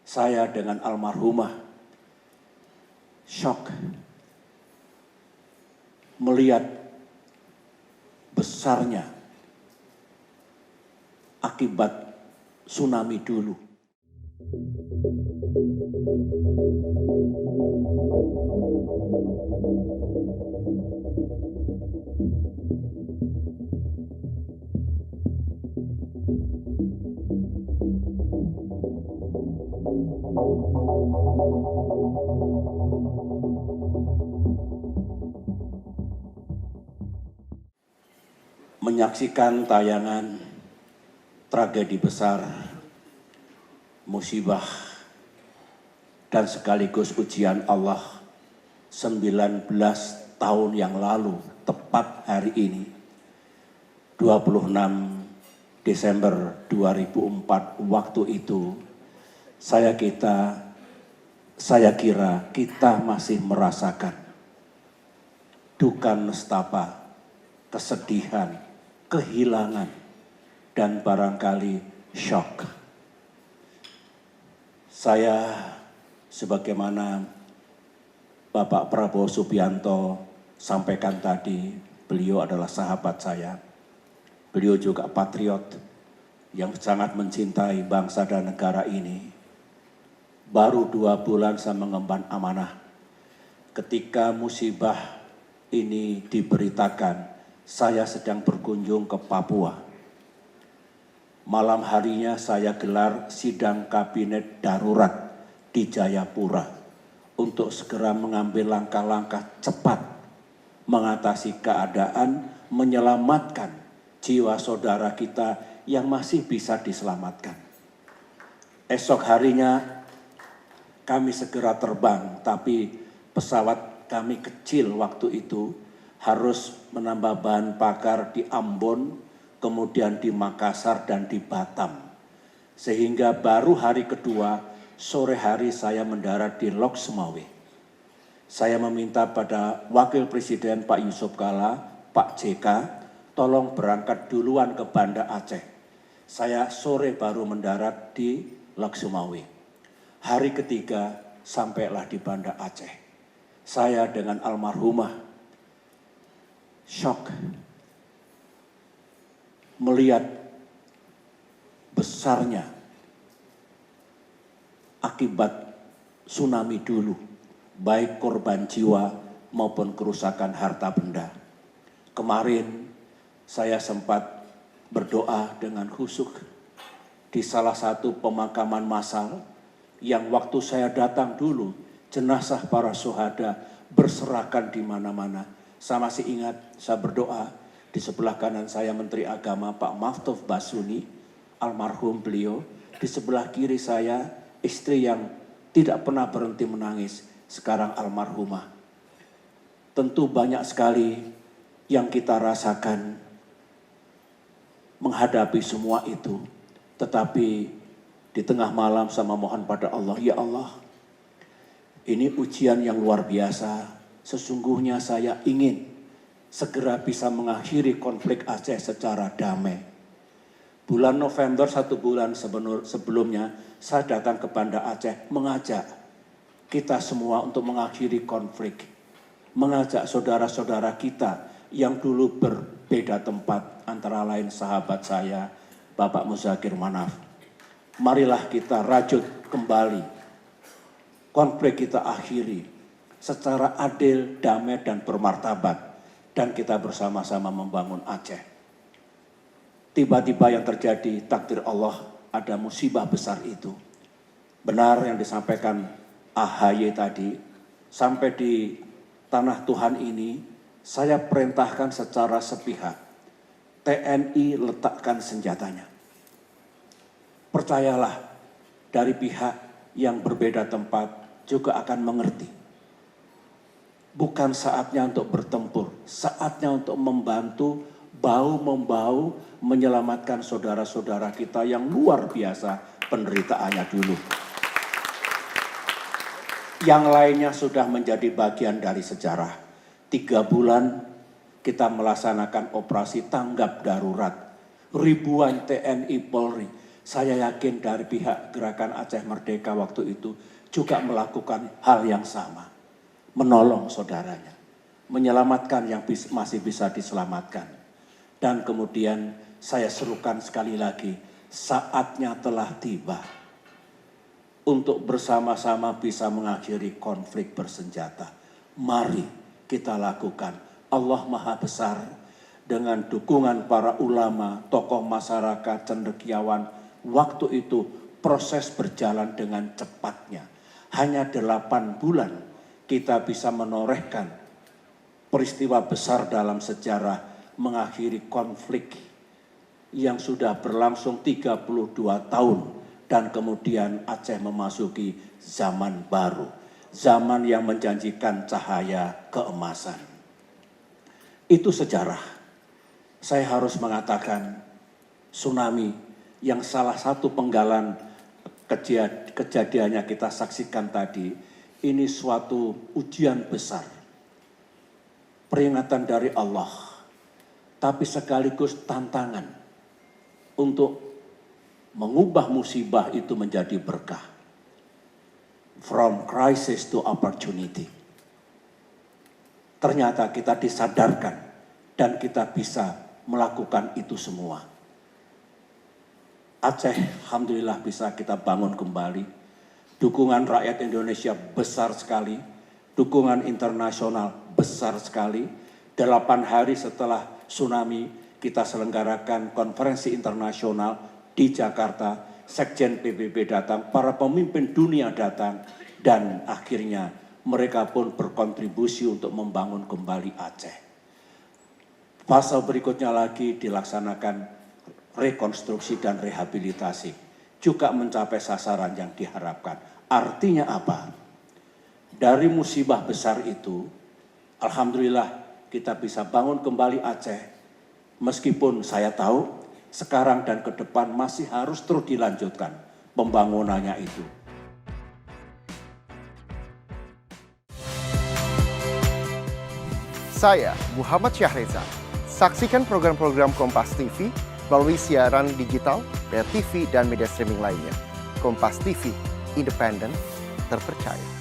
saya dengan almarhumah shock melihat besarnya akibat tsunami dulu. Menyaksikan tayangan tragedi besar, musibah, dan sekaligus ujian Allah 19 tahun yang lalu, tepat hari ini, 26 Desember 2004, waktu itu saya kira kita masih merasakan duka nestapa, kesedihan, kehilangan, dan barangkali shock. Saya sebagaimana Bapak Prabowo Subianto sampaikan tadi, beliau adalah sahabat saya. Beliau juga patriot yang sangat mencintai bangsa dan negara ini. Baru 2 bulan saya mengemban amanah. Ketika musibah ini diberitakan, saya sedang berkunjung ke Papua. Malam harinya saya gelar sidang kabinet darurat di Jayapura untuk segera mengambil langkah-langkah cepat mengatasi keadaan, menyelamatkan jiwa saudara kita yang masih bisa diselamatkan. Esok harinya kami segera terbang, tapi pesawat kami kecil waktu itu, harus menambah bahan bakar di Ambon, kemudian di Makassar dan di Batam. Sehingga baru hari kedua, sore hari saya mendarat di Lok Sumawe. Saya meminta pada Wakil Presiden Pak Yusuf Kalla, Pak JK, tolong berangkat duluan ke Banda Aceh. Saya sore baru mendarat di Lok Sumawe. Hari ketiga sampailah di Banda Aceh. Saya dengan almarhumah shock melihat besarnya akibat tsunami dulu, baik korban jiwa maupun kerusakan harta benda. Kemarin saya sempat berdoa dengan khusyuk di salah satu pemakaman massal yang waktu saya datang dulu, jenazah para syuhada berserakan di mana-mana. Saya masih ingat, saya berdoa, di sebelah kanan saya Menteri Agama Pak Maftuf Basuni, almarhum beliau. Di sebelah kiri saya istri yang tidak pernah berhenti menangis, sekarang almarhumah. Tentu banyak sekali yang kita rasakan menghadapi semua itu. Tetapi di tengah malam saya mohon pada Allah, ya Allah, ini ujian yang luar biasa. Sesungguhnya saya ingin segera bisa mengakhiri konflik Aceh secara damai. Bulan November, 1 bulan sebelumnya, saya datang ke Banda Aceh mengajak kita semua untuk mengakhiri konflik. Mengajak saudara-saudara kita yang dulu berbeda tempat, antara lain sahabat saya, Bapak Muzakir Manaf. Marilah kita rajut kembali. Konflik kita akhiri secara adil, damai, dan bermartabat. Dan kita bersama-sama membangun Aceh. Tiba-tiba yang terjadi, takdir Allah, ada musibah besar itu. Benar yang disampaikan AHY tadi, sampai di tanah Tuhan ini, saya perintahkan secara sepihak, TNI letakkan senjatanya. Percayalah, dari pihak yang berbeda tempat juga akan mengerti. Bukan saatnya untuk bertempur, saatnya untuk membantu bahu-membahu menyelamatkan saudara-saudara kita yang luar biasa penderitaannya dulu. Yang lainnya sudah menjadi bagian dari sejarah. 3 bulan kita melaksanakan operasi tanggap darurat. Ribuan TNI Polri Saya yakin dari pihak Gerakan Aceh Merdeka waktu itu juga melakukan hal yang sama. Menolong saudaranya, menyelamatkan yang masih bisa diselamatkan. Dan kemudian saya serukan sekali lagi, saatnya telah tiba untuk bersama-sama bisa mengakhiri konflik bersenjata. Mari kita lakukan. Allah Maha Besar dengan dukungan para ulama, tokoh masyarakat, cendekiawan. Waktu itu proses berjalan dengan cepatnya. Hanya 8 bulan kita bisa menorehkan peristiwa besar dalam sejarah mengakhiri konflik yang sudah berlangsung 32 tahun. Dan kemudian Aceh memasuki zaman baru. Zaman yang menjanjikan cahaya keemasan. Itu sejarah. Saya harus mengatakan tsunami yang salah satu penggalan kejadiannya kita saksikan tadi, ini suatu ujian besar. Peringatan dari Allah, tapi sekaligus tantangan untuk mengubah musibah itu menjadi berkah. From crisis to opportunity. Ternyata kita disadarkan dan kita bisa melakukan itu semua. Aceh, alhamdulillah bisa kita bangun kembali. Dukungan rakyat Indonesia besar sekali. Dukungan internasional besar sekali. 8 hari setelah tsunami, kita selenggarakan konferensi internasional di Jakarta. Sekjen PBB datang, para pemimpin dunia datang. Dan akhirnya mereka pun berkontribusi untuk membangun kembali Aceh. Fase berikutnya lagi dilaksanakan rekonstruksi dan rehabilitasi, juga mencapai sasaran yang diharapkan. Artinya apa? Dari musibah besar itu, alhamdulillah kita bisa bangun kembali Aceh, meskipun saya tahu sekarang dan ke depan masih harus terus dilanjutkan pembangunannya itu. Saya Muhammad Syahreza. Saksikan program-program Kompas TV melalui siaran digital, pay TV, dan media streaming lainnya. Kompas TV, independen, terpercaya.